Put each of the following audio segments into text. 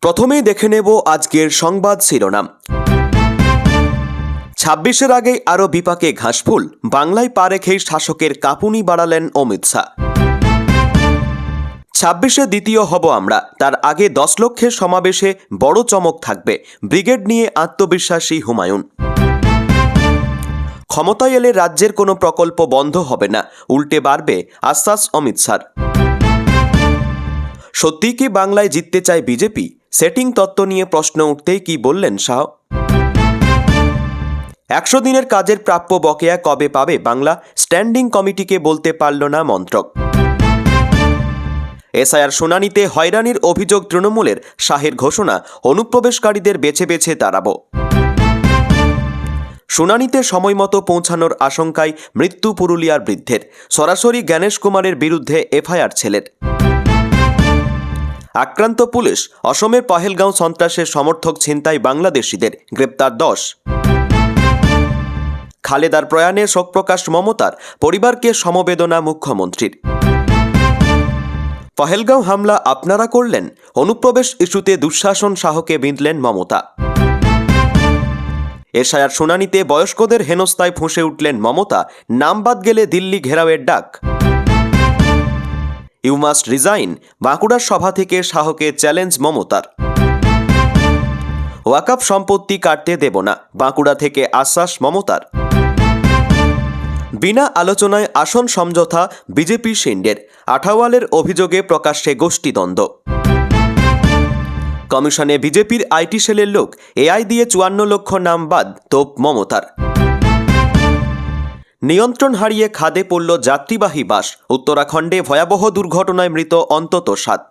প্রথমেই দেখে নেব আজকের সংবাদ শিরোনাম। ২৬-এর আগে আরও বিপাকে ঘাসফুল, বাংলায় পা রেখেই শাসকের কাঁপুনি বাড়ালেন অমিত শাহ। ২৬-এ দ্বিতীয় হব আমরা, তার আগে ১০ লক্ষের সমাবেশে বড় চমক থাকবে, ব্রিগেড নিয়ে আত্মবিশ্বাসী হুমায়ুন। ক্ষমতায় এলে রাজ্যের কোনো প্রকল্প বন্ধ হবে না, উল্টে বাড়বে আশ্বাস অমিত শাহর। সত্যি কি বাংলায় জিততে চায় বিজেপি? সেটিং তত্ত্ব নিয়ে প্রশ্ন উঠতেই কি বললেন শাহ? ১০০ দিনের কাজের প্রাপ্য বকেয়া কবে পাবে বাংলা? স্ট্যান্ডিং কমিটিকে বলতে পারল না মন্ত্রক। এসআইআর শুনানিতে হয়রানির অভিযোগ তৃণমূলের, শাহের ঘোষণা অনুপ্রবেশকারীদের বেছে বেছে দাঁড়াবো। শুনানিতে সময়মতো পৌঁছানোর আশঙ্কায় মৃত্যু পুরুলিয়ার বৃদ্ধের, সরাসরি জ্ঞানেশ কুমারের বিরুদ্ধে এফআইআর ছেলের। আক্রান্ত পুলিশ, অসমের পহেলগাঁও সন্ত্রাসের সমর্থক ছিনতাই বাংলাদেশিদের, গ্রেপ্তার ১০। খালেদার প্রয়াণে শোকপ্রকাশ মমতার, পরিবারকে সমবেদনা মুখ্যমন্ত্রীর। পহেলগাঁও হামলা আপনারা করলেন, অনুপ্রবেশ ইস্যুতে দুঃশাসন শাহকে বিঁধলেন মমতা। এসআইআর শুনানিতে বয়স্কদের হেনস্থায় ফুঁসে উঠলেন মমতা, নাম বাদ গেলে দিল্লি ঘেরাওয়ের ডাক। ইউ মাস্ট রিজাইন, বাঁকুড়ার সভা থেকে শাহকে চ্যালেঞ্জ মমতার। ওয়াকফ সম্পত্তি কাটতে দেব না, বাঁকুড়া থেকে আশ্বাস মমতার। বিনা আলোচনায় আসন সমঝোতা বিজেপি শিন্ডের, আঠাওয়ালের অভিযোগে প্রকাশ্যে গোষ্ঠীদ্বন্দ্ব। কমিশনে বিজেপির আইটি সেলের লোক, এআই দিয়ে ৫৪ লক্ষ নাম বাদ, তোপ মমতার। নিয়ন্ত্রণ হারিয়ে খাদে পড়ল যাত্রীবাহী বাস, উত্তরাখণ্ডে ভয়াবহ দুর্ঘটনায় মৃত অন্তত ৭।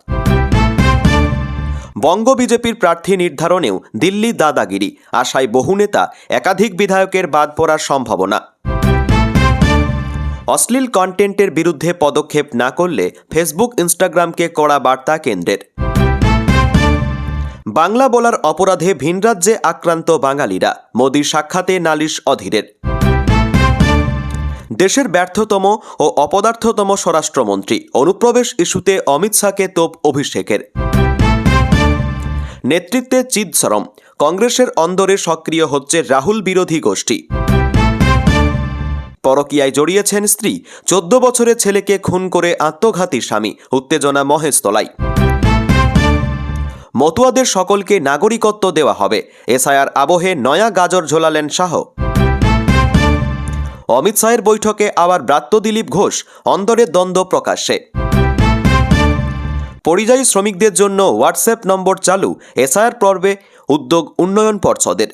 বঙ্গ বিজেপির প্রার্থী নির্ধারণেও দিল্লি দাদাগিরি, আশায় বহু নেতা, একাধিক বিধায়কের বাদ পড়ার সম্ভাবনা। অশ্লীল কন্টেন্টের বিরুদ্ধে পদক্ষেপ না করলে ফেসবুক ইনস্টাগ্রামকে কড়া বার্তা কেন্দ্রের। বাংলা বলার অপরাধে ভিনরাজ্যে আক্রান্ত বাঙালিরা, মোদির সাক্ষাতে নালিশ অধীরের। দেশের ব্যর্থতম ও অপদার্থতম স্বরাষ্ট্রমন্ত্রী, অনুপ্রবেশ ইস্যুতে অমিত শাহকে তোপ অভিষেকের। নেতৃত্বে চিদসরম, কংগ্রেসের অন্দরে সক্রিয় হচ্ছে রাহুল বিরোধী গোষ্ঠী। পরকীয়ায় জড়িয়েছেন স্ত্রী, ১৪ বছরের ছেলেকে খুন করে আত্মঘাতী স্বামী, উত্তেজনা মহেশতলায়। মতুয়াদের সকলকে নাগরিকত্ব দেওয়া হবে, এসআইআর আবহে নয়া গাজর ঝোলালেন শাহ। অমিত শাহের বৈঠকে আবার ব্রাত্য দিলীপ ঘোষ, অন্দরের দ্বন্দ্ব প্রকাশ্যে। পরিযায়ী শ্রমিকদের জন্য হোয়াটসঅ্যাপ নম্বর চালু, এসআইআর পর্বে উদ্যোগ উন্নয়ন পর্ষদের।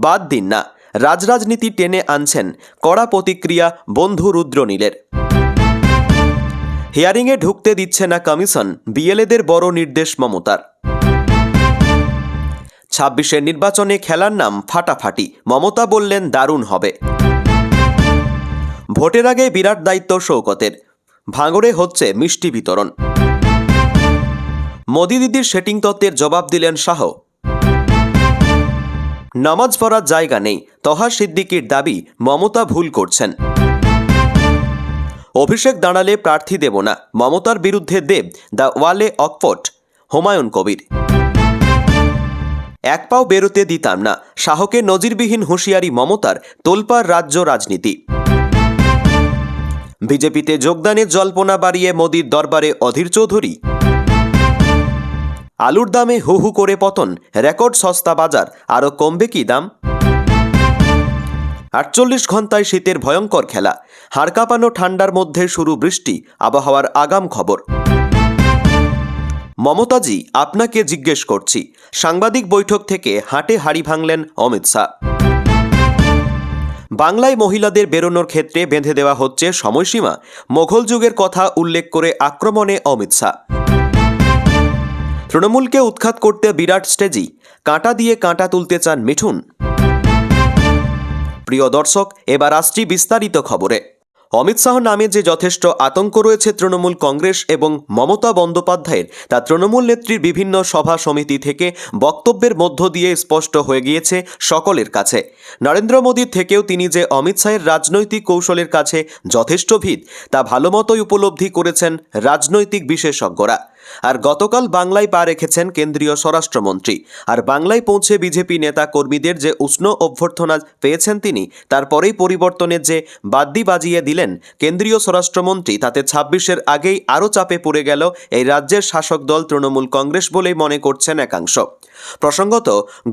বাদ দিন না, রাজনীতি টেনে আনছেন, কড়া প্রতিক্রিয়া বন্ধু রুদ্রনীলের। হিয়ারিংয়ে ঢুকতে দিচ্ছে না কমিশন, বিএলএদের বড় নির্দেশ মমতার। ২৬-এর নির্বাচনে খেলার নাম ফাটাফাটি, মমতা বললেন দারুণ হবে। ভোটের আগে বিরাট দায়িত্ব শওকতের, ভাঙড়ে হচ্ছে মিষ্টি বিতরণ। মোদি দিদির সেটিং তত্ত্বের জবাব দিলেন শাহ। নামাজ পড়ার জায়গা নেই, তহা সিদ্দিকির দাবি মমতা ভুল করছেন। অভিষেক দাঁড়ালে প্রার্থী দেব না, মমতার বিরুদ্ধে দেব দ্য ওয়ালে অকপট, হুমায়ুন কবির। এক পাও বেরোতে দিতাম না, শাহকে নজিরবিহীন হুঁশিয়ারি মমতার, তোলপাড় রাজ্য রাজনীতি। বিজেপিতে যোগদানের জল্পনা বাড়িয়ে মোদির দরবারে অধীর চৌধুরী। আলুর দামে হু হু করে পতন, রেকর্ড সস্তা বাজার, আরও কমবে কি দাম? ৪৮ ঘন্টায় শীতের ভয়ঙ্কর খেলা, হাড় কাঁপানো ঠান্ডার মধ্যে শুরু বৃষ্টি, আবহাওয়ার আগাম খবর। মমতাজি আপনাকে জিজ্ঞেস করছি, সাংবাদিক বৈঠক থেকে হাটে হাড়ি ভাঙলেন অমিত শাহ। বাংলায় মহিলাদের বেরোনোর ক্ষেত্রে বেঁধে দেওয়া হচ্ছে সময়সীমা, মোঘল যুগের কথা উল্লেখ করে আক্রমণে অমিত শাহ। তৃণমূলকে উৎখাত করতে বিরাট স্টেজি, কাঁটা দিয়ে কাঁটা তুলতে চান মিঠুন। প্রিয় দর্শক, এবার আসছি বিস্তারিত খবরে। অমিত শাহ নামে যে যথেষ্ট আতঙ্ক রয়েছে তৃণমূল কংগ্রেস এবং মমতা বন্দ্যোপাধ্যায়ের, তা তৃণমূল নেত্রীর বিভিন্ন সভা সমিতি থেকে বক্তব্যের মধ্য দিয়ে স্পষ্ট হয়ে গিয়েছে সকলের কাছে। নরেন্দ্র মোদীর থেকেও তিনি যে অমিত শাহের রাজনৈতিক কৌশলের কাছে যথেষ্ট ভিত, তা ভালোমতোই উপলব্ধি করেছেন রাজনৈতিক বিশেষজ্ঞরা। আর গতকাল বাংলায় পা রেখেছেন কেন্দ্রীয় স্বরাষ্ট্রমন্ত্রী। আর বাংলায় পৌঁছে বিজেপি নেতা কর্মীদের যে উষ্ণ অভ্যর্থনা পেয়েছেন তিনি, তারপরেই পরিবর্তনের যে বাদ্যি বাজিয়ে দিলেন কেন্দ্রীয় স্বরাষ্ট্রমন্ত্রী, তাতে ২৬-এর আগেই আরও চাপে পড়ে গেল এই রাজ্যের শাসক দল তৃণমূল কংগ্রেস বলেই মনে করছেন একাংশ। প্রসঙ্গত,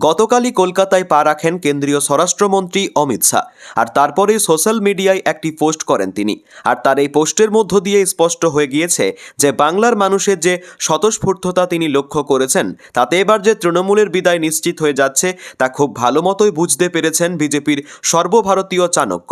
গতকালই কলকাতায় পা রাখেন কেন্দ্রীয় স্বরাষ্ট্রমন্ত্রী অমিত শাহ। আর তারপরেই সোশ্যাল মিডিয়ায় একটি পোস্ট করেন তিনি। আর তার এই পোস্টের মধ্য দিয়ে স্পষ্ট হয়ে গিয়েছে যে বাংলার মানুষের যে স্বতঃস্ফূর্ততা তিনি লক্ষ্য করেছেন, তাতে এবার যে তৃণমূলের বিদায় নিশ্চিত হয়ে যাচ্ছে তা খুব ভালো মতোই বুঝতে পেরেছেন বিজেপির সর্বভারতীয় চাণক্য।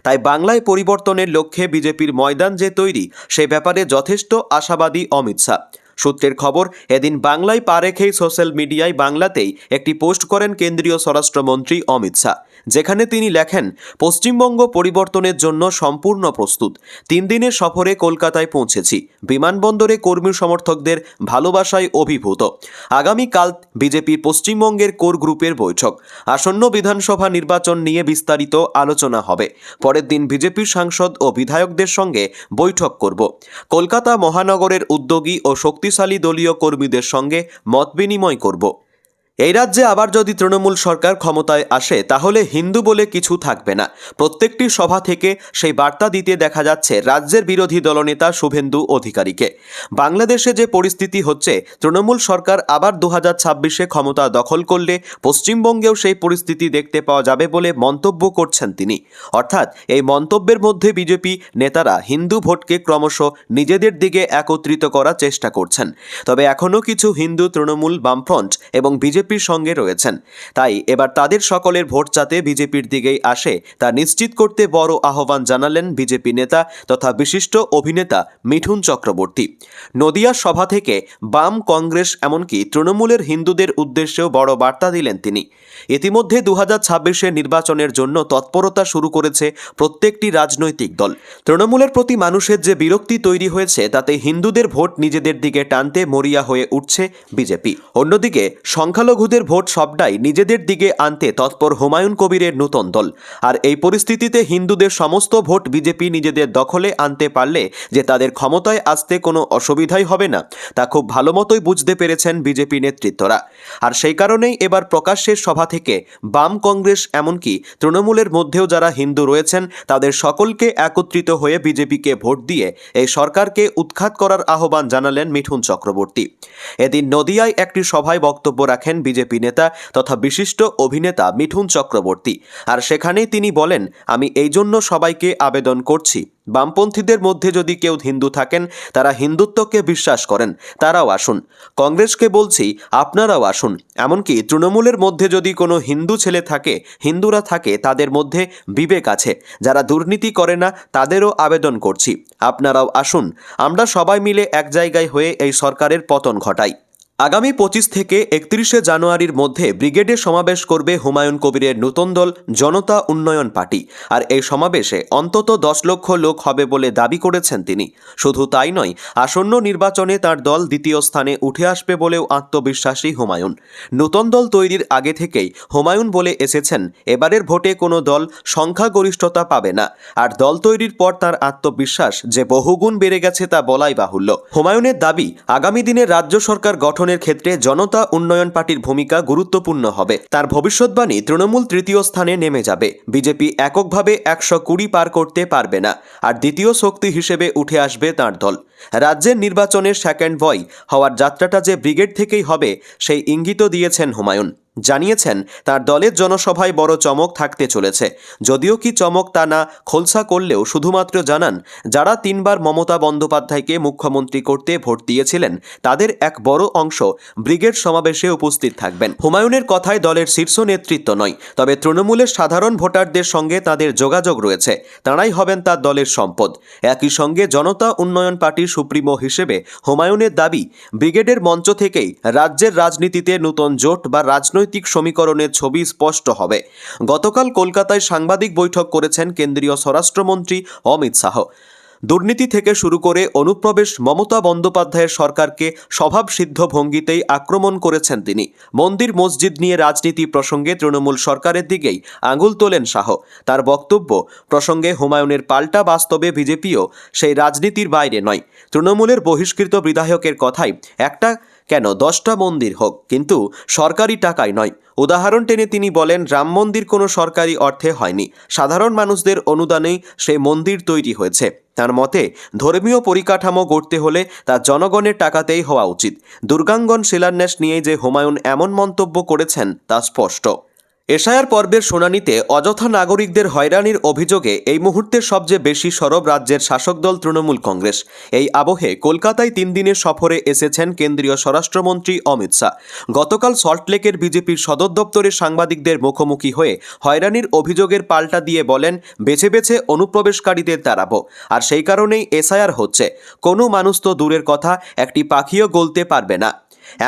তাই বাংলায় পরিবর্তনের লক্ষ্যে বিজেপির ময়দান যে তৈরি, সে ব্যাপারে যথেষ্ট আশাবাদী অমিত শাহ। সূত্রের খবর, এদিন বাংলায় পা রেখেই সোশ্যাল মিডিয়ায় বাংলাতেই একটি পোস্ট করেন কেন্দ্রীয় স্বরাষ্ট্রমন্ত্রী অমিত শাহ, যেখানে তিনি লেখেন, পশ্চিমবঙ্গ পরিবর্তনের জন্য সম্পূর্ণ প্রস্তুত। ৩ দিনের সফরে কলকাতায় পৌঁছেছি। বিমানবন্দরে কর্মী সমর্থকদের ভালোবাসায় অভিভূত। আগামীকাল বিজেপির পশ্চিমবঙ্গের কোর গ্রুপের বৈঠক। আসন্ন বিধানসভা নির্বাচন নিয়ে বিস্তারিত আলোচনা হবে। পরের দিন বিজেপির সাংসদ ও বিধায়কদের সঙ্গে বৈঠক করব। কলকাতা মহানগরের উদ্যোগী ও শক্তিশালী দলীয় কর্মীদের সঙ্গে মত বিনিময় করব। এই রাজ্যে আবার যদি তৃণমূল সরকার ক্ষমতায় আসে, তাহলে হিন্দু বলে কিছু থাকবে না। প্রত্যেকটি সভা থেকে সেই বার্তা দিতে দেখা যাচ্ছে রাজ্যের বিরোধী দলনেতা শুভেন্দু অধিকারীকে। বাংলাদেশে যে পরিস্থিতি হচ্ছে, তৃণমূল সরকার আবার ২০২৬-এ ক্ষমতা দখল করলে পশ্চিমবঙ্গেও সেই পরিস্থিতি দেখতে পাওয়া যাবে বলে মন্তব্য করছেন তিনি। অর্থাৎ এই মন্তব্যের মধ্যে বিজেপি নেতারা হিন্দু ভোটকে ক্রমশ নিজেদের দিকে একত্রিত করার চেষ্টা করছেন। তবে এখনও কিছু হিন্দু তৃণমূল, বামফ্রন্ট এবং বিজেপির সঙ্গে রয়েছেন। তাই এবার তাদের সকলের ভোট যাতে বিজেপির দিকেই আসে, তা নিশ্চিত করতে বড় আহ্বান জানালেন বিজেপি নেতা তথা বিশিষ্ট অভিনেতা মিঠুন চক্রবর্তী। নদিয়ার সভা থেকে বাম, কংগ্রেস এমনকি তৃণমূলের হিন্দুদের উদ্দেশ্যেও বড় বার্তা দিলেন তিনি। ইতিমধ্যে ২০২৬-এর নির্বাচনের জন্য তৎপরতা শুরু করেছে প্রত্যেকটি রাজনৈতিক দল। তৃণমূলের প্রতি মানুষের যে বিরক্তি তৈরি হয়েছে, তাতে হিন্দুদের ভোট নিজেদের দিকে টানতে মরিয়া হয়ে উঠছে বিজেপি। অন্যদিকে সংখ্যালঘুদের ভোট সবটাই নিজেদের দিকে আনতে তৎপর হুমায়ুন কবিরের নতুন দল। আর এই পরিস্থিতিতে হিন্দুদের সমস্ত ভোট বিজেপি নিজেদের দখলে আনতে পারলে যে তাদের ক্ষমতায় আসতে কোনো অসুবিধাই হবে না, তা খুব ভালো মতোই বুঝতে পেরেছেন বিজেপি নেতৃত্বরা। আর সেই কারণেই এবার প্রকাশ্যের সভা থেকে বাম, কংগ্রেস এমনকি তৃণমূলের মধ্যেও যারা হিন্দু রয়েছেন, তাদের সকলকে একত্রিত হয়ে বিজেপিকে ভোট দিয়ে এই সরকারকে উৎখাত করার আহ্বান জানালেন মিঠুন চক্রবর্তী। এদিন নদিয়ায় একটি সভায় বক্তব্য রাখেন বিজেপি নেতা তথা বিশিষ্ট অভিনেতা মিঠুন চক্রবর্তী। আর সেখানেই তিনি বলেন, আমি এই জন্য সবাইকে আবেদন করছি, বামপন্থীদের মধ্যে যদি কেউ হিন্দু থাকেন, তারা হিন্দুত্বকে বিশ্বাস করেন, তারাও আসুন। কংগ্রেসকে বলছি, আপনারাও আসুন। এমনকি তৃণমূলের মধ্যে যদি কোনো হিন্দু ছেলে থাকে, হিন্দুরা থাকে, তাদের মধ্যে বিবেক আছে, যারা দুর্নীতি করে না, তাদেরও আবেদন করছি, আপনারাও আসুন। আমরা সবাই মিলে এক জায়গায় হয়ে এই সরকারের পতন ঘটাই। আগামী 25 থেকে 31শে জানুয়ারির মধ্যে ব্রিগেডে সমাবেশ করবে হুমায়ুন কবিরের নতুন দল জনতা উন্নয়ন পার্টি। আর এই সমাবেশে অন্তত 10 লক্ষ লোক হবে বলে দাবি করেছেন তিনি। শুধু তাই নয়, আসন্ন নির্বাচনে তার দল দ্বিতীয় স্থানে উঠে আসবে বলেও আত্মবিশ্বাসী হুমায়ুন। নতুন দল তৈরির আগে থেকেই হুমায়ুন বলে এসেছেন, এবারের ভোটে কোনো দল সংখ্যাগরিষ্ঠতা পাবে না। আর দল তৈরির পর তার আত্মবিশ্বাস যে বহুগুণ বেড়ে গেছে তা বলাই বাহুল্য। হুমায়ুনের দাবি, আগামী দিনে রাজ্য সরকার গঠনের ক্ষেত্রে জনতা উন্নয়ন পার্টির ভূমিকা গুরুত্বপূর্ণ হবে। তার ভবিষ্যৎবাণী, তৃণমূল তৃতীয় স্থানে নেমে যাবে, বিজেপি এককভাবে 120 পার করতে পারবে না, আর দ্বিতীয় শক্তি হিসেবে উঠে আসবে তার দল। রাজ্যের নির্বাচনের সেকেন্ড বয় হওয়ার যাত্রাটা যে ব্রিগেড থেকেই হবে, সেই ইঙ্গিতও দিয়েছেন হুমায়ুন। জানিয়েছেন, তার দলের জনসভায় বড় চমক থাকতে চলেছে। যদিও কি চমক তা না খোলসা করলেও শুধুমাত্র জানান, যারা 3 বার মমতা বন্দ্যোপাধ্যায়কে মুখ্যমন্ত্রী করতে ভোট দিয়েছিলেন, তাদের এক বড় অংশ ব্রিগেড সমাবেশে উপস্থিত থাকবেন। হুমায়ুনের কথায় দলের শীর্ষ নেতৃত্ব নয়, তবে তৃণমূলের সাধারণ ভোটারদের সঙ্গে তাদের যোগাযোগ রয়েছে, তাঁরাই হবেন তার দলের সম্পদ। একই সঙ্গে জনতা উন্নয়ন পার্টির সুপ্রিমো হিসেবে হুমায়ুনের দাবি, ব্রিগেডের মঞ্চ থেকেই রাজ্যের রাজনীতিতে নতুন জোট বা রাজনৈতিক সমীকরণের ছবি স্পষ্ট হবে। গতকাল কলকাতায় সাংবাদিক বৈঠক করেছেন কেন্দ্রীয় স্বরাষ্ট্রমন্ত্রী অমিত শাহ। দুর্নীতি থেকে শুরু করে অনুপ্রবেশ মমতা বন্দ্যোপাধ্যায়ের সরকারকে স্বভাবসিদ্ধ ভঙ্গিতেই আক্রমণ করেছেন তিনি। মন্দির মসজিদ নিয়ে রাজনীতি প্রসঙ্গে তৃণমূল সরকারের দিকেই আঙুল তোলেন শাহ। তার বক্তব্য প্রসঙ্গে হুমায়ুনের পাল্টা বাস্তবে বিজেপিও সেই রাজনীতির বাইরে নয়। তৃণমূলের বহিষ্কৃত বিধায়কের কথাই একটা কেন 10টা মন্দির হোক, কিন্তু সরকারি টাকায় নয়। উদাহরণ টেনে তিনি বলেন, রাম মন্দির কোনো সরকারি অর্থে হয়নি, সাধারণ মানুষদের অনুদানেই সেই মন্দির তৈরি হয়েছে। তার মতে ধর্মীয় পরিকাঠামো গড়তে হলে তা জনগণের টাকাতেই হওয়া উচিত। দুর্গাঙ্গন শিলান্যাস নিয়ে যে হুমায়ুন এমন মন্তব্য করেছেন তা স্পষ্ট। এসআইআর পর্বের শুনানিতে অযথা নাগরিকদের হয়রানির অভিযোগে এই মুহূর্তে সবচেয়ে বেশি সরব রাজ্যের শাসক দল তৃণমূল কংগ্রেস। এই আবহে কলকাতায় 3 দিনের সফরে এসেছেন কেন্দ্রীয় স্বরাষ্ট্রমন্ত্রী অমিত শাহ। গতকাল সল্টলেকের বিজেপির সদর দপ্তরে সাংবাদিকদের মুখোমুখি হয়ে হয়রানির অভিযোগের পাল্টা দিয়ে বলেন, বেছে বেছে অনুপ্রবেশকারীদের তাড়াবো, আর সেই কারণেই এসআইআর হচ্ছে। কোনো মানুষ তো দূরের কথা, একটি পাখিও গলতে পারবে না।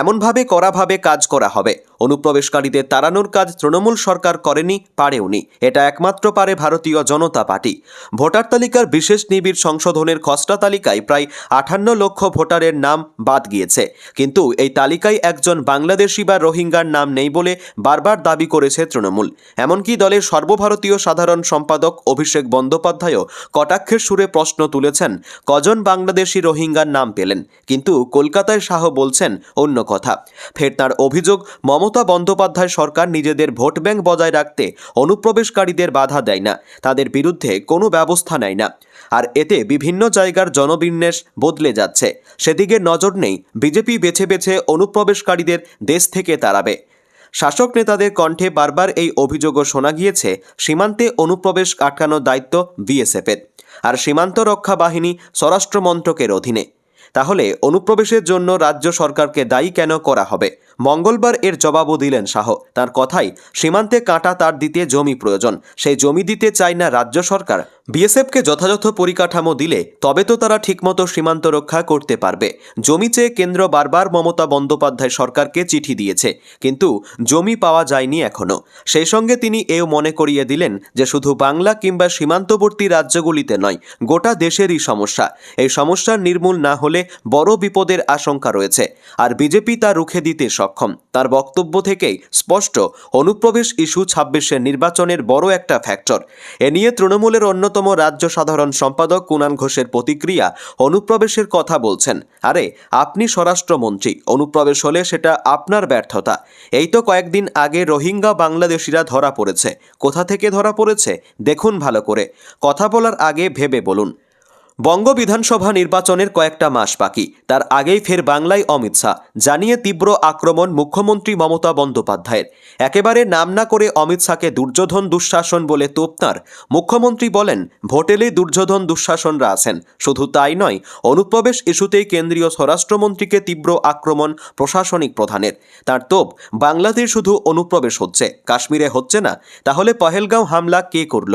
এমনভাবে কড়াভাবে কাজ করা হবে। অনুপ্রবেশকারীদের তাড়ানোর কাজ তৃণমূল সরকার করেনি, পারেওনি। এটা একমাত্র পারে ভারতীয় জনতা পার্টি। ভোটার তালিকার বিশেষ নিবিড় সংশোধনের খসড়া তালিকায় প্রায় 58 লক্ষ ভোটারের নাম বাদ গিয়েছে, কিন্তু এই তালিকায় একজন বাংলাদেশি বা রোহিঙ্গার নাম নেই বলে বারবার দাবি করেছে তৃণমূল। এমনকি দলের সর্বভারতীয় সাধারণ সম্পাদক অভিষেক বন্দ্যোপাধ্যায়ও কটাক্ষের সুরে প্রশ্ন তুলেছেন, কজন বাংলাদেশি রোহিঙ্গার নাম পেলেন? কিন্তু কলকাতায় শাহ বলছেন অন্য কথা। ফের তাঁর অভিযোগ, মমতা বন্দ্যোপাধ্যায় সরকার নিজেদের ভোট ব্যাংক বজায় রাখতে অনুপ্রবেশকারীদের বাধা দেয় না, তাদের বিরুদ্ধে কোনো ব্যবস্থা নেয় না। আর এতে বিভিন্ন জায়গার জনবিন্যাস বদলে যাচ্ছে। সেদিকে নজর নেই। বিজেপি বেছে বেছে অনুপ্রবেশকারীদের দেশ থেকে তাড়াবে। শাসক নেতাদের কণ্ঠে বারবার এই অভিযোগও শোনা গিয়েছে, সীমান্তে অনুপ্রবেশ আটকানোর দায়িত্ব বিএসএফের, আর সীমান্ত রক্ষা বাহিনী স্বরাষ্ট্র মন্ত্রকের অধীনে। তাহলে অনুপ্রবেশের জন্য রাজ্য সরকারকে দায়ী কেন করা হবে? মঙ্গলবার এর জবাবও দিলেন শাহ। তার কথাই, সীমান্তে কাঁটা তার দিতে জমি প্রয়োজন, সেই জমি দিতে চায় না রাজ্য সরকার। বিএসএফকে যথাযথ পরিকাঠামো দিলে তবে তো তারা ঠিকমতো সীমান্ত রক্ষা করতে পারবে। জমি চেয়ে কেন্দ্র বারবার মমতা বন্দ্যোপাধ্যায় সরকারকে চিঠি দিয়েছে, কিন্তু জমি পাওয়া যায়নি এখনো। সেই সঙ্গে তিনি এও মনে করিয়ে দিলেন যে শুধু বাংলা কিংবা সীমান্তবর্তী রাজ্যগুলিতে নয়, গোটা দেশেরই সমস্যা। এই সমস্যার নির্মূল না হলে বড় বিপদের আশঙ্কা রয়েছে, আর বিজেপি তা রুখে দিতে সক্ষম। তার বক্তব্য থেকেই স্পষ্ট, অনুপ্রবেশ ইস্যু 26-এর নির্বাচনের বড় একটা ফ্যাক্টর। এ নিয়ে তৃণমূলের অন্যতম রাজ্য সাধারণ সম্পাদক কুণাল ঘোষের প্রতিক্রিয়া, অনুপ্রবেশের কথা বলছেন, আরে আপনি স্বরাষ্ট্রমন্ত্রী, অনুপ্রবেশ হলে সেটা আপনার ব্যর্থতা। এই তো কয়েকদিন আগে রোহিঙ্গা বাংলাদেশিরা ধরা পড়েছে। কোথা থেকে ধরা পড়েছে দেখুন ভালো করে, কথা বলার আগে ভেবে বলুন। বঙ্গ বিধানসভা নির্বাচনের কয়েকটা মাস বাকি, তার আগেই ফের বাংলায় অমিত শাহ, জানিয়ে তীব্র আক্রমণ মুখ্যমন্ত্রী মমতা বন্দ্যোপাধ্যায়ের। একেবারে নাম না করে অমিত শাহকে দুর্যোধন দুঃশাসন বলে তোপ তাঁর। মুখ্যমন্ত্রী বলেন, ভোটেলেই দুর্যোধন দুঃশাসনরা আছেন। শুধু তাই নয়, অনুপ্রবেশ ইস্যুতেই কেন্দ্রীয় স্বরাষ্ট্রমন্ত্রীকে তীব্র আক্রমণ প্রশাসনিক প্রধানের। তার তোপ, বাংলাদেশ শুধু অনুপ্রবেশ হচ্ছে, কাশ্মীরে হচ্ছে না। তাহলে পহেলগাঁও হামলা কে করল?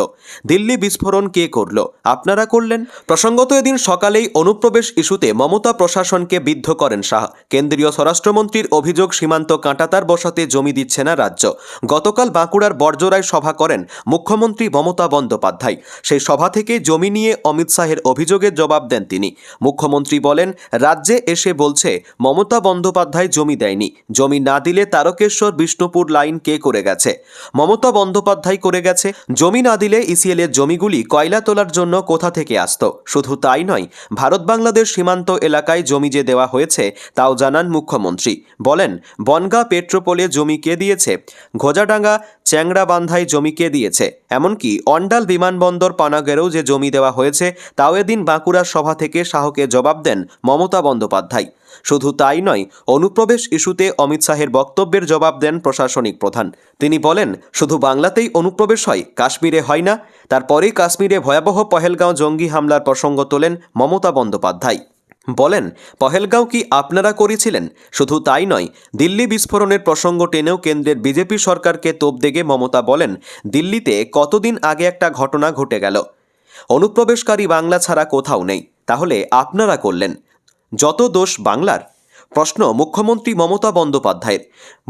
দিল্লি বিস্ফোরণ কে করল? আপনারা করলেন। প্রসঙ্গত এদিন সকালেই অনুপ্রবেশ ইস্যুতে মমতা প্রশাসনকে বিদ্ধ করেন শাহ। কেন্দ্রীয় স্বরাষ্ট্রমন্ত্রীর অভিযোগ, সীমান্ত কাঁটাতার বসাতে জমি দিচ্ছে না রাজ্য। গতকাল বাঁকুড়ার বড়জোড়ায় সভা করেন মুখ্যমন্ত্রী মমতা বন্দ্যোপাধ্যায়। সেই সভা থেকে জমি নিয়ে অমিত শাহের অভিযোগের জবাব দেন তিনি। মুখ্যমন্ত্রী বলেন, রাজ্যে এসে বলছে মমতা বন্দ্যোপাধ্যায় জমি দেয়নি। জমি না দিলে তারকেশ্বর বিষ্ণুপুর লাইন কে করে গেছে? মমতা বন্দ্যোপাধ্যায় করে গেছে। জমি না দিলে ইসিএল এর জমিগুলি কয়লা তোলার জন্য কোথা থেকে আসতো? শুধু তাই নয়, ভারত বাংলাদেশ সীমান্ত এলাকায় জমি যে দেওয়া হয়েছে তাও জানান মুখ্যমন্ত্রী। বলেন, বনগাঁ পেট্রোপোলে জমি কে দিয়েছে? ঘোজাডাঙ্গা চ্যাংড়াবান্ধায় জমি কে দিয়েছে? এমনকি অন্ডাল বিমানবন্দর পানাগড়েও যে জমি দেওয়া হয়েছে তাও এদিন বাঁকুড়ার সভা থেকে শাহকে জবাব দেন মমতা বন্দ্যোপাধ্যায়। শুধু তাই নয়, অনুপ্রবেশ ইস্যুতে অমিত শাহের বক্তব্যের জবাব দেন প্রশাসনিক প্রধান। তিনি বলেন, শুধু বাংলাতেই অনুপ্রবেশ হয়, কাশ্মীরে হয় না। তারপরেই কাশ্মীরে ভয়াবহ পহেলগাঁও জঙ্গি হামলার প্রসঙ্গ তোলেন মমতা বন্দ্যোপাধ্যায়। বলেন, পহেলগাঁও কি আপনারা করেছিলেন? শুধু তাই নয়, দিল্লি বিস্ফোরণের প্রসঙ্গ টেনেও কেন্দ্রের বিজেপি সরকারকে তোপ দেগে মমতা বলেন, দিল্লিতে কতদিন আগে একটা ঘটনা ঘটে গেল। অনুপ্রবেশকারী বাংলা ছাড়া কোথাও নেই, তাহলে আপনারা করলেন। যত দোষ বাংলার। প্রশ্ন মুখ্যমন্ত্রী মমতা বন্দ্যোপাধ্যায়ের।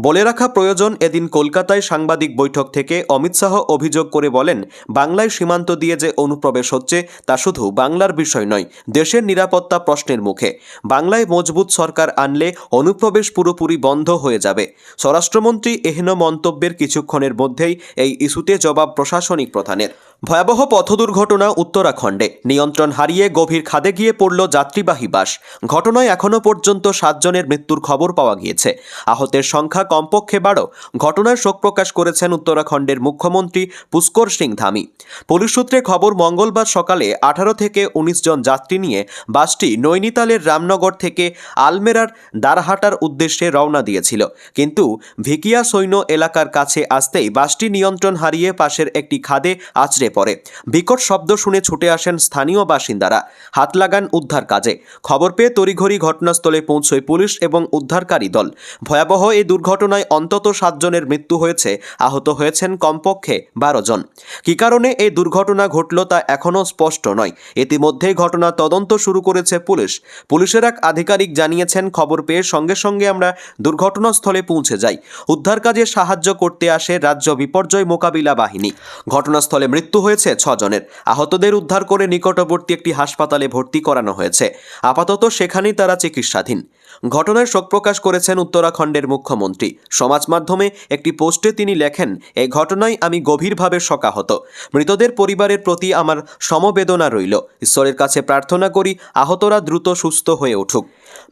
বলে রাখা প্রয়োজন, এদিন কলকাতায় সাংবাদিক বৈঠক থেকে অমিত শাহ অভিযোগ করে বলেন, বাংলায় সীমান্ত দিয়ে যে অনুপ্রবেশ হচ্ছে তা শুধু বাংলার বিষয় নয়, দেশের নিরাপত্তা প্রশ্নের মুখে। বাংলায় মজবুত সরকার আনলে অনুপ্রবেশ পুরোপুরি বন্ধ হয়ে যাবে। স্বরাষ্ট্রমন্ত্রী এহেন মন্তব্যের কিছুক্ষণের মধ্যেই এই ইস্যুতে জবাব প্রশাসনিক প্রধানের। ভয়াবহ পথ দুর্ঘটনা উত্তরাখণ্ডে, নিয়ন্ত্রণ হারিয়ে গভীর খাদে গিয়ে পড়ল যাত্রীবাহী বাস। ঘটনায় এখনও পর্যন্ত 7 জনের মৃত্যুর খবর পাওয়া গিয়েছে। আহতের সংখ্যা কমপক্ষে 12। ঘটনায় শোক প্রকাশ করেছেন উত্তরাখণ্ডের মুখ্যমন্ত্রী পুষ্কর সিং ধামি। পুলিশ সূত্রে খবর, মঙ্গলবার সকালে 18 থেকে 19 জন যাত্রী নিয়ে বাসটি নৈনিতালের রামনগর থেকে আলমেরার দারহাটার উদ্দেশ্যে রওনা দিয়েছিল, কিন্তু ভিকিয়া সৈন্য এলাকার কাছে আসতেই বাসটি নিয়ন্ত্রণ হারিয়ে পাশের একটি খাদে আছড়ে পড়ে। বিকট শব্দ শুনে ছুটে আসেন স্থানীয় বাসিন্দারা, হাত লাগান উদ্ধার কাজে। খবর পেয়ে তড়িঘড়ি ঘটনাস্থলে পৌঁছয় পুলিশ এবং উদ্ধারকারী দল। ভয়াবহ এই দুর্ঘটনায় অন্তত 7 জনের মৃত্যু হয়েছে, আহত হয়েছেন কমপক্ষে 12 জন। কী কারণে এই দুর্ঘটনা ঘটল তা এখনও স্পষ্ট নয়। ইতিমধ্যেই ঘটনা তদন্ত শুরু করেছে পুলিশ। পুলিশের এক আধিকারিক জানিয়েছেন, খবর পেয়ে সঙ্গে সঙ্গে আমরা দুর্ঘটনাস্থলে পৌঁছে যাই। উদ্ধার কাজে সাহায্য করতে আসে রাজ্য বিপর্যয় মোকাবিলা বাহিনী। ঘটনাস্থলে মৃত্যু হয়েছে 6 জনের। আহতদের উদ্ধার করে নিকটবর্তী একটি হাসপাতালে ভর্তি করানো হয়েছে। আপাতত সেখানেই তারা চিকিৎসাধীন। ঘটনায় শোক প্রকাশ করেছেন উত্তরাখণ্ডের মুখ্যমন্ত্রী। সমাজ মাধ্যমে একটি পোস্টে তিনি লেখেন, এই ঘটনায় আমি গভীরভাবে শোকাহত। মৃতদের পরিবারের প্রতি আমার সমবেদনা রইল। ঈশ্বরের কাছে প্রার্থনা করি আহতরা দ্রুত সুস্থ হয়ে উঠুক।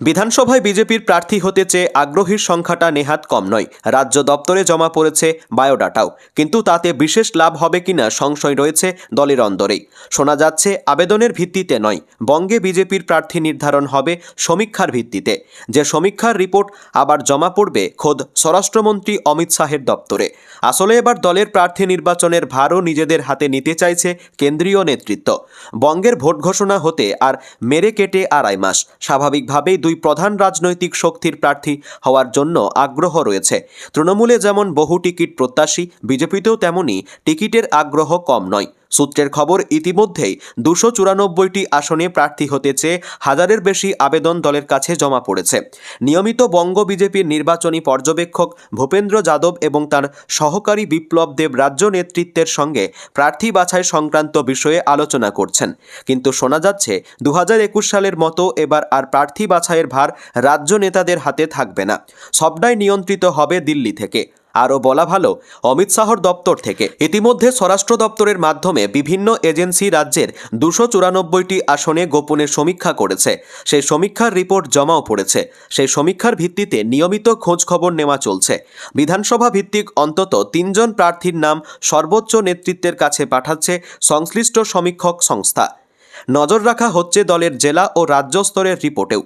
বিধানসভায় বিজেপির প্রার্থী হতে চেয়ে আগ্রহীর সংখ্যাটা নেহাত কম নয়। রাজ্য দপ্তরে জমা পড়েছে বায়োডাটাও, কিন্তু তাতে বিশেষ লাভ হবে কিনা সংশয় রয়েছে দলের অন্দরেই। শোনা যাচ্ছে আবেদনের ভিত্তিতে নয়, বঙ্গে বিজেপির প্রার্থী নির্ধারণ হবে সমীক্ষার ভিত্তিতে। যে সমীক্ষার রিপোর্ট আবার জমা পড়বে খোদ স্বরাষ্ট্রমন্ত্রী অমিত শাহের দপ্তরে। আসলে এবার দলের প্রার্থী নির্বাচনের ভারও নিজেদের হাতে নিতে চাইছে কেন্দ্রীয় নেতৃত্ব। বঙ্গের ভোট ঘোষণা হতে আর মেরে কেটে 2.5 মাস। স্বাভাবিকভাবেই দুই প্রধান রাজনৈতিক শক্তির প্রার্থী হওয়ার জন্য আগ্রহ রয়েছে। তৃণমূলে যেমন বহু টিকিট প্রত্যাশী, বিজেপিতেও তেমনই টিকিটের আগ্রহ কম নয়। সূত্রের খবর, ইতিমধ্যেই 294টি আসনে প্রার্থী হতে চেয়ে 1000-এর বেশি আবেদন দলের কাছে জমা পড়েছে। নিয়মিত বঙ্গ বিজেপির নির্বাচনী পর্যবেক্ষক ভূপেন্দ্র যাদব এবং তার সহকারী বিপ্লব দেব রাজ্য নেতৃত্বের সঙ্গে প্রার্থী বাছাই সংক্রান্ত বিষয়ে আলোচনা করছেন। কিন্তু শোনা যাচ্ছে 2021 সালের মতো এবার আর প্রার্থী বাছাইয়ের ভার রাজ্য নেতাদের হাতে থাকবে না, সবটাই নিয়ন্ত্রিত হবে দিল্লি থেকে। আরও বলা ভালো, অমিত শাহর দপ্তর থেকে। ইতিমধ্যে স্বরাষ্ট্র দপ্তরের মাধ্যমে বিভিন্ন এজেন্সি রাজ্যের 294টি আসনে গোপনে সমীক্ষা করেছে। সেই সমীক্ষার রিপোর্ট জমাও পড়েছে। সেই সমীক্ষার ভিত্তিতে নিয়মিত খোঁজখবর নেওয়া চলছে। বিধানসভা ভিত্তিক অন্তত 3 জন প্রার্থীর নাম সর্বোচ্চ নেতৃত্বের কাছে পাঠাচ্ছে সংশ্লিষ্ট সমীক্ষক সংস্থা। নজর রাখা হচ্ছে দলের জেলা ও রাজ্য স্তরের রিপোর্টেও।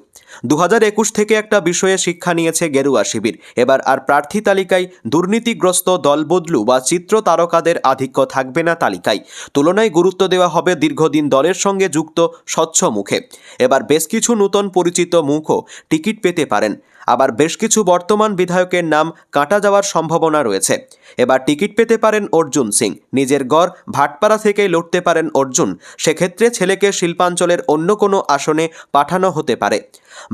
2021 থেকে একটা বিষয়ে শিক্ষা নিয়েছে গেরুয়া শিবির। এবার আর প্রার্থী তালিকায় দুর্নীতিগ্রস্ত দলবদলু বা চিত্র তারকাদের আধিক্য থাকবে না তালিকায়। তুলনায় গুরুত্ব দেওয়া হবে দীর্ঘদিন দলের সঙ্গে যুক্ত স্বচ্ছ মুখে। এবার বেশ কিছু নতুন পরিচিত মুখও টিকিট পেতে পারেন। আবার বেশ কিছু বর্তমান বিধায়কের নাম কাটা যাওয়ার সম্ভাবনা রয়েছে। এবার টিকিট পেতে পারেন অর্জুন সিং। নিজের গড় ভাটপাড়া থেকেই লড়তে পারেন অর্জুন। সেক্ষেত্রে ছেলেকে শিল্পাঞ্চলের অন্য কোনো আসনে পাঠানো হতে পারে।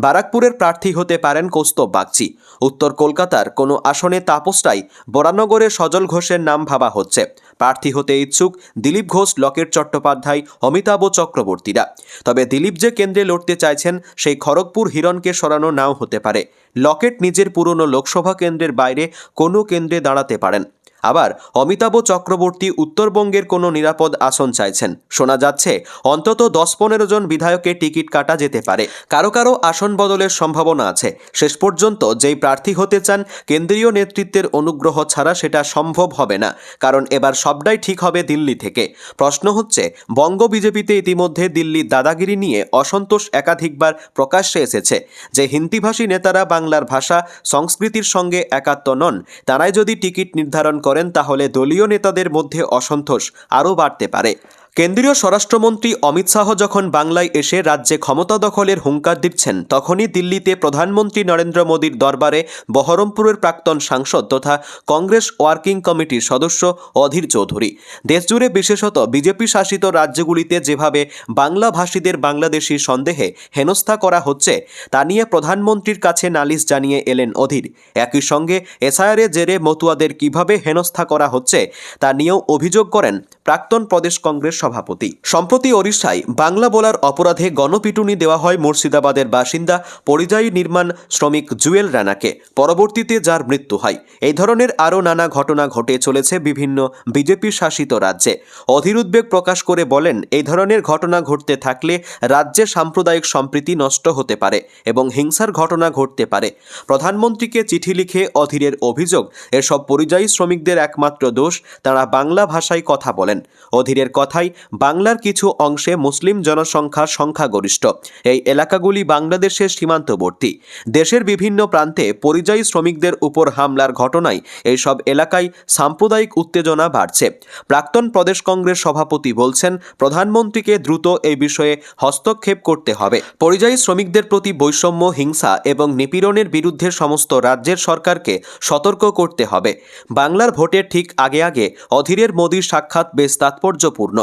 বারাকপুরের প্রার্থী হতে পারেন কৌস্তব বাগচি। উত্তর কলকাতার কোনো আসনে তাপস রায়, বরানগরে সজল ঘোষের নাম ভাবা হচ্ছে। প্রার্থী হতে ইচ্ছুক দিলীপ ঘোষ, লকেট চট্টোপাধ্যায়, অমিতাভ চক্রবর্তীরা। তবে দিলীপ যে কেন্দ্রে লড়তে চাইছেন সেই খড়গপুর হিরণকে সরানো নাও হতে পারে। লকেট নিজের পুরনো লোকসভা কেন্দ্রের বাইরে কোনো কেন্দ্রে দাঁড়াতে পারেন। আবার অমিতাভ চক্রবর্তী উত্তরবঙ্গের কোনো নিরাপদ আসন চাইছেন। শোনা যাচ্ছে অন্তত 10-15 জন বিধায়কের টিকিট কাটা যেতে পারে। কারো কারো আসন বদলের সম্ভাবনা আছে। শেষ পর্যন্ত যেই প্রার্থী হতে চান কেন্দ্রীয় নেতৃত্বের অনুগ্রহ ছাড়া সেটা সম্ভব হবে না, কারণ এবার সবটাই ঠিক হবে দিল্লি থেকে। প্রশ্ন হচ্ছে, বঙ্গ বিজেপিতে ইতিমধ্যে দিল্লির দাদাগিরি নিয়ে অসন্তোষ একাধিকবার প্রকাশ্যে এসেছে। যে হিন্দিভাষী নেতারা বাংলার ভাষা সংস্কৃতির সঙ্গে একাত্ম নন, তারাই যদি টিকিট নির্ধারণ করেন তাহলে দলীয় নেতাদের মধ্যে অসন্তোষ আরও বাড়তে পারে। কেন্দ্রীয় স্বরাষ্ট্রমন্ত্রী অমিত শাহ যখন বাংলায় এসে রাজ্যে ক্ষমতা দখলের হুঙ্কার দিচ্ছেন, তখনই দিল্লিতে প্রধানমন্ত্রী নরেন্দ্র মোদীর দরবারে বহরমপুরের প্রাক্তন সাংসদ তথা কংগ্রেস ওয়ার্কিং কমিটির সদস্য অধীর চৌধুরী দেশজুড়ে বিশেষত বিজেপি শাসিত রাজ্যগুলিতে যেভাবে বাংলাভাষীদের বাংলাদেশি সন্দেহে হেনস্থা করা হচ্ছে তা নিয়ে প্রধানমন্ত্রীর কাছে নালিশ জানিয়ে এলেন অধীর। একই সঙ্গে এসআইআরের জেরে মতুয়াদের কিভাবে হেনস্থা করা হচ্ছে তা নিয়েও অভিযোগ করেন প্রাক্তন প্রদেশ কংগ্রেস সভাপতি। সম্প্রতি ওড়িশায় বাংলা বলার অপরাধে গণপিটুনি দেওয়া হয় মুর্শিদাবাদের বাসিন্দা পরিযায়ী নির্মাণ শ্রমিক জুয়েল রানাকে, পরবর্তীতে যার মৃত্যু হয়। এই ধরনের আরও নানা ঘটনা ঘটে চলেছে বিভিন্ন বিজেপি শাসিত রাজ্যে। অধীর উদ্বেগ প্রকাশ করে বলেন, এই ধরনের ঘটনা ঘটতে থাকলে রাজ্যে সাম্প্রদায়িক সম্প্রীতি নষ্ট হতে পারে এবং হিংসার ঘটনা ঘটতে পারে। প্রধানমন্ত্রীকে চিঠি লিখে অধীরের অভিযোগ, এসব পরিযায়ী শ্রমিকদের একমাত্র দোষ তারা বাংলা ভাষায় কথা বলেন। অধীরের কথাই, বাংলার কিছু অংশে মুসলিম জনসংখ্যা সংখ্যাগরিষ্ঠ। এই এলাকাগুলি বাংলাদেশের সীমান্তবর্তী। দেশের বিভিন্ন প্রান্তে পরিযায়ী শ্রমিকদের উপর হামলার ঘটনায় এইসব এলাকায় সাম্প্রদায়িক উত্তেজনা বাড়ছে। প্রাক্তন প্রদেশ কংগ্রেস সভাপতি বলছেন, প্রধানমন্ত্রীকে দ্রুত এই বিষয়ে হস্তক্ষেপ করতে হবে। পরিযায়ী শ্রমিকদের প্রতি বৈষম্য, হিংসা এবং নিপীড়নের বিরুদ্ধে সমস্ত রাজ্যের সরকারকে সতর্ক করতে হবে। বাংলার ভোটের ঠিক আগে আগে অধীরের মোদীর সাক্ষাৎ বেশ তাৎপর্যপূর্ণ।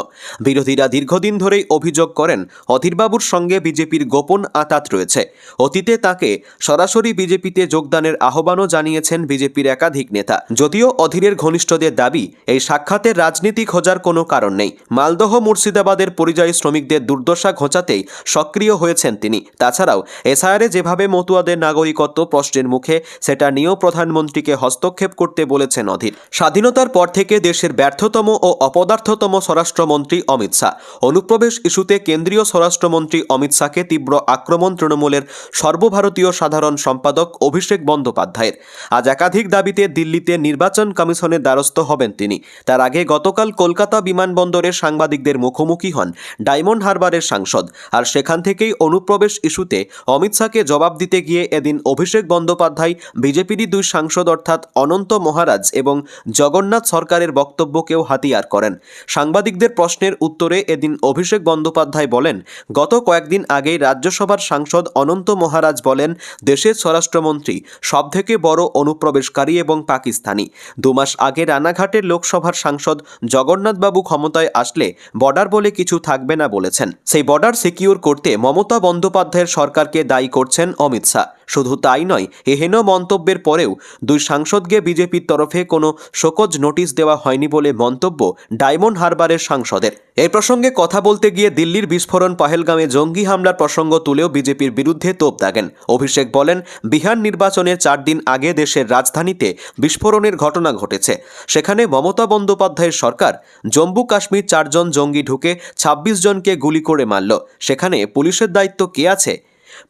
বিরোধীরা দীর্ঘদিন ধরেই অভিযোগ করেন, অধীরবাবুর সঙ্গে বিজেপির গোপন আঁতাত রয়েছে। অতীতে তাকে সরাসরি বিজেপিতে যোগদানের আহ্বানও জানিয়েছেন বিজেপির একাধিক নেতা। যদিও অধীরের ঘনিষ্ঠদের দাবি, এই সাক্ষাতের রাজনীতি খোঁজার কোনো কারণ নেই। মালদহ মুর্শিদাবাদের পরিযায়ী শ্রমিকদের দুর্দশা ঘোচাতেই সক্রিয় হয়েছেন তিনি। তাছাড়াও এসআইআরে যেভাবে মতুয়াদের নাগরিকত্ব প্রশ্নের মুখে, সেটা নিয়েও প্রধানমন্ত্রীকে হস্তক্ষেপ করতে বলেছেন অধীর। স্বাধীনতার পর থেকে দেশের ব্যর্থতম ও অপদার্থতম স্বরাষ্ট্রমন্ত্রী অমিত শাহ। অনুপ্রবেশ ইস্যুতে কেন্দ্রীয় স্বরাষ্ট্রমন্ত্রী অমিত শাহকে তীব্র আক্রমণ তৃণমূলের সর্বভারতীয় সাধারণ সম্পাদক অভিষেক বন্দ্যোপাধ্যায়ের। আজ একাধিক দাবিতে দিল্লিতে নির্বাচন কমিশনের দ্বারস্থ হবেন তিনি। তার আগে গতকাল কলকাতা বিমানবন্দরে সাংবাদিকদের মুখোমুখি হন ডায়মন্ড হারবারের সাংসদ। আর সেখান থেকেই অনুপ্রবেশ ইস্যুতে অমিত শাহকে জবাব দিতে গিয়ে এদিন অভিষেক বন্দ্যোপাধ্যায় বিজেপিরই দুই সাংসদ অর্থাৎ অনন্ত মহারাজ এবং জগন্নাথ সরকারের বক্তব্যকেও হাতিয়ার করেন। সাংবাদিকদের প্রশ্নের উত্তরে এদিন অভিষেক বন্দ্যোপাধ্যায় বলেন, গত কয়েকদিন আগেই রাজ্যসভার সাংসদ অনন্ত মহারাজ বলেন, দেশের স্বরাষ্ট্রমন্ত্রী সবথেকে বড় অনুপ্রবেশকারী এবং পাকিস্তানি। 2 মাস আগে রানাঘাটের লোকসভার সাংসদ জগন্নাথবাবু ক্ষমতায় আসলে বর্ডার বলে কিছু থাকবে না বলেছেন। সেই বর্ডার সিকিউর করতে মমতা বন্দ্যোপাধ্যায়ের সরকারকে দায়ী করছেন অমিত শাহ। শুধু তাই নয়, এহেন মন্তব্যের পরেও দুই সাংসদকে বিজেপির তরফে কোনো শোকজ নোটিশ দেওয়া হয়নি বলে মন্তব্য ডায়মন্ড হারবারের সাংসদের। এই প্রসঙ্গে কথা বলতে গিয়ে দিল্লির বিস্ফোরণ, পহেলগামে জঙ্গি হামলার প্রসঙ্গ তুলেও বিজেপির বিরুদ্ধে তোপ দাগেন। অভিষেক বলেন, বিহার নির্বাচনের 4 দিন আগে দেশের রাজধানীতে বিস্ফোরণের ঘটনা ঘটেছে। সেখানে মমতা বন্দ্যোপাধ্যায়ের সরকার জম্মু কাশ্মীর 4 জন জঙ্গি ঢুকে 26 জনকে গুলি করে মারল। সেখানে পুলিশের দায়িত্ব কে আছে?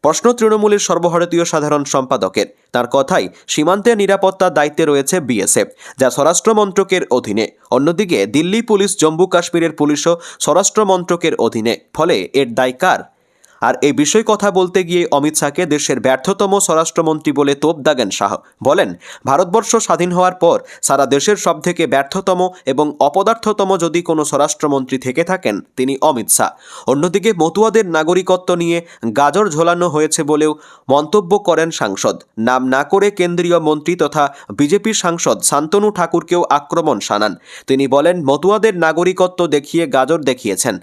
প্রশ্ন তৃণমূলের সর্বভারতীয় সাধারণ সম্পাদকের। তার কথাই, সীমান্তে নিরাপত্তার দায়িত্বে রয়েছে বিএসএফ, যা স্বরাষ্ট্র মন্ত্রকের অধীনে। অন্যদিকে দিল্লি পুলিশ, জম্মু কাশ্মীরের পুলিশও স্বরাষ্ট্র মন্ত্রকের অধীনে। ফলে এর দায় কার? আর এই বিষয়ে কথা বলতে গিয়ে অমিত শাহকে দেশের ব্যর্থতম স্বরাষ্ট্রমন্ত্রী বলে তোপ দাগেন শাহ। বলেন, ভারতবর্ষ স্বাধীন হওয়ার পর সারা দেশের সবথেকে ব্যর্থতম এবং অপদার্থতম যদি কোনো স্বরাষ্ট্রমন্ত্রী থেকে থাকেন, তিনি অমিত শাহ। অন্যদিকে মতুয়াদের নাগরিকত্ব নিয়ে গাজর ঝোলানো হয়েছে বলেও মন্তব্য করেন সাংসদ। নাম না করে কেন্দ্রীয় মন্ত্রী তথা বিজেপির সাংসদ শান্তনু ঠাকুরকেও আক্রমণ শানান। তিনি বলেন, মতুয়াদের নাগরিকত্ব দেখিয়ে গাজর দেখিয়েছেন।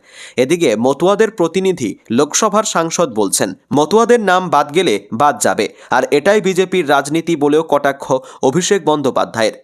এদিকে মতুয়াদের প্রতিনিধি লোকসভার সাংসদ বলছেন, মতুয়াদের নাম বাদ গেলে বাদ যাবে, আর এটাই বিজেপির রাজনীতি বলেও কটাক্ষ অভিষেক বন্দ্যোপাধ্যায়ের।